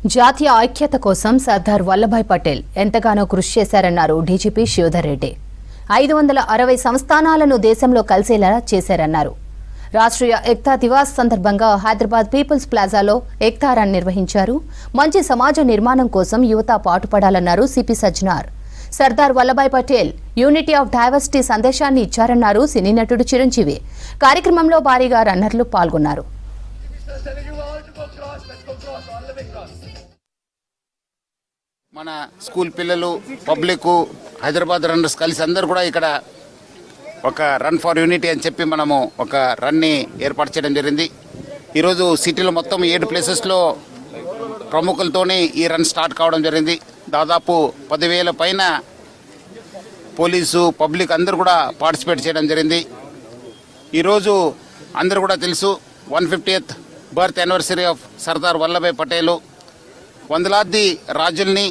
జాతీయ ఐక్యత కోసం సర్దార్ వల్లభాయ్ పటేల్ ఎంతగానో కృషి చేశారన్నారు డీజీపీ శ్రీధర్ రెడ్డి. 560 సంస్థానాలను దేశంలో కలిసేలా చేశారన్నారు. రాష్ట్రీయ ఏక్తా దివాస్ సందర్భంగా హైదరాబాద్ పీపుల్స్ ప్లాజాలో ఏక్తా రన్ నిర్వహించారు. మంచి సమాజ నిర్మాణం కోసం యువత పాటుపడాలన్నారు CP Sajjanar. Sardar Vallabhbhai Patel unity of diversity సందేశాన్ని ఇచ్చారన్నారు సినీ నటుడు చిరంజీవి. కార్యక్రమంలో భారీగా రన్నర్లు పాల్గొన్నారు. మన స్కూల్ పిల్లలు, పబ్లిక్, హైదరాబాద్ రన్నర్స్ కలిసి అందరూ కూడా ఇక్కడ ఒక రన్ ఫర్ యూనిటీ అని చెప్పి మనము ఒక రన్ని ఏర్పాటు చేయడం జరిగింది. ఈరోజు సిటీలో మొత్తం 7 ప్లేసెస్లో ప్రముఖులతోనే ఈ రన్ స్టార్ట్ కావడం జరిగింది. దాదాపు 10,000 పైన పోలీసు, పబ్లిక్ అందరూ కూడా పార్టిసిపేట్ చేయడం జరిగింది. ఈరోజు అందరూ కూడా తెలుసు 150th birth anniversary of Sardar Vallabhbhai Patel. వందలాది రాజుల్ని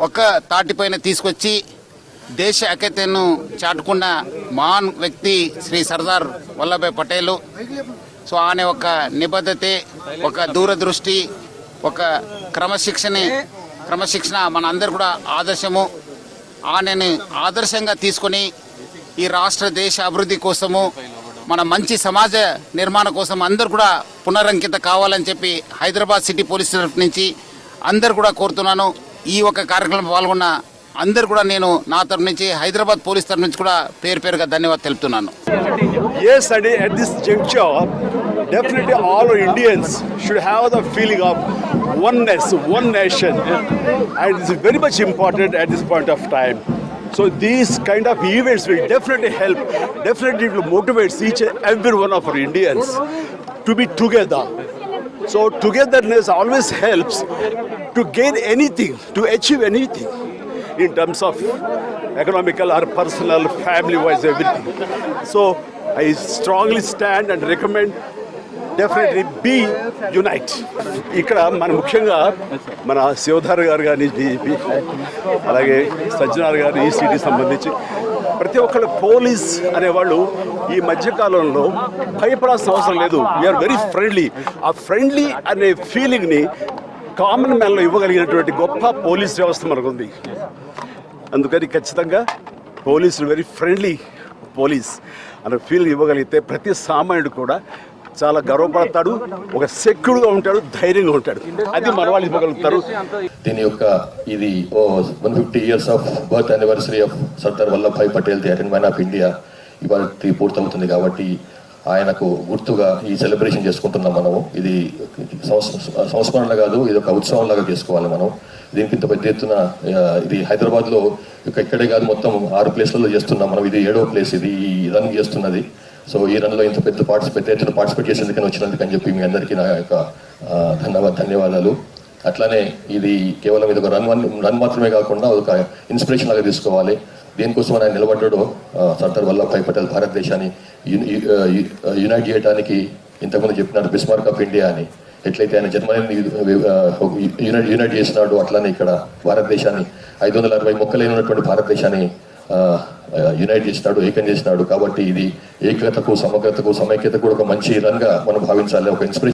ఒక తాటిపైన తీసుకొచ్చి దేశ ఐక్యతను చాటుకున్న మహాన్ వ్యక్తి శ్రీ సర్దార్ వల్లభాయ్ పటేల్. సో ఆయన ఒక నిబద్ధతే, ఒక దూరదృష్టి, ఒక క్రమశిక్షణ మన అందరు కూడా ఆదర్శము. ఆయనని ఆదర్శంగా తీసుకొని ఈ రాష్ట్ర దేశ అభివృద్ధి కోసము, మన మంచి సమాజ నిర్మాణం కోసం అందరు కూడా పునరంకిత కావాలని చెప్పి హైదరాబాద్ సిటీ పోలీస్ తరఫు నుంచి అందరు కూడా కోరుతున్నాను. ఈ ఒక కార్యక్రమం పాల్గొన్న అందరు కూడా నేను నా తరఫు నుంచి, హైదరాబాద్ పోలీస్ తరఫు నుంచి కూడా పేరుగా ధన్యవాదాలు తెలుపుతున్నాను. Yes, at this juncture, definitely all Indians should have the feeling of oneness, one nation, and it's very much important at this point of time. So these kind of events will definitely help, definitely will motivate each and every one of our Indians to be together. So togetherness always helps to gain anything, to achieve anything in terms of economical or personal, family-wise, everything. So I strongly stand and recommend definitely be unite. ఇక్కడ మన ముఖ్యంగా మన శివధర్ గారు కానీ DGP, అలాగే సజ్జనార్ గారు ఈ city సంబంధించి ప్రతి ఒక్కళ్ళు పోలీస్ అనేవాళ్ళు ఈ మధ్యకాలంలో భయపడాల్సిన అవసరం లేదు. We're very friendly. ఆ ఫ్రెండ్లీ అనే ఫీలింగ్ని కామన్ మ్యాన్లో ఇవ్వగలిగినటువంటి గొప్ప పోలీస్ వ్యవస్థ మనకుంది. అందుకని ఖచ్చితంగా పోలీసులు వెరీ ఫ్రెండ్లీ పోలీస్ అనే ఫీలింగ్ ఇవ్వగలిగితే ప్రతి సామాన్యుడు కూడా చాలా గర్వపడతాడు, ఒక సెక్యూర్గా ఉంటాడు, ధైర్యంగా ఉంటాడు. అది మన వాళ్ళు ఇవ్వగలుగుతారు. దీని యొక్క ఇది 150 years of birth anniversary of Sardar Vallabhbhai Patel, the iron man of India ఇవాళ పూర్తవుతుంది. కాబట్టి ఆయనకు గుర్తుగా ఈ సెలబ్రేషన్ చేసుకుంటున్నాం మనము. ఇది సంస్మరణ కాదు, ఇది ఒక ఉత్సవంలాగా చేసుకోవాలి మనం. దీనికి ఇంత పెద్ద ఎత్తున ఇది హైదరాబాద్లో ఇక్కడే కాదు, మొత్తం 6 ప్లేస్లలో చేస్తున్నాం మనం. ఇది 7వ ప్లేస్ ఇది ఈ రన్ చేస్తున్నది. సో ఈ రన్లో ఇంత పెద్ద పార్టిసిపేట్ చేసేందుకని వచ్చినందుకని చెప్పి మీ అందరికీ నా యొక్క ధన్యవాదాలు. అట్లానే ఇది కేవలం ఇది ఒక రన్ మాత్రమే కాకుండా ఒక ఇన్స్పిరేషన్ లాగా తీసుకోవాలి. దేనికోసం ఆయన నిలబడ్డాడో సర్దార్ వల్లభాయ్ పటేల్ భారతదేశాన్ని యునైట్ చేయడానికి ఇంతకుముందు చెప్పినాడు బిస్మార్క్ ఆఫ్ ఇండియా అని. ఎట్లయితే ఆయన జర్మనీని యునైట్ చేసినాడు, అట్లానే ఇక్కడ భారతదేశాన్ని 560 మొక్కలైన ఉన్నటువంటి భారతదేశాన్ని యునైట్ చేసినాడు, ఏకం చేసినాడు. కాబట్టి ఇది ఏకతకు, సమగ్రతకు, సమైక్యతకు కూడా ఒక మంచి రన్గా మనం భావించాలి, ఒక ఇన్స్పిరేషన్.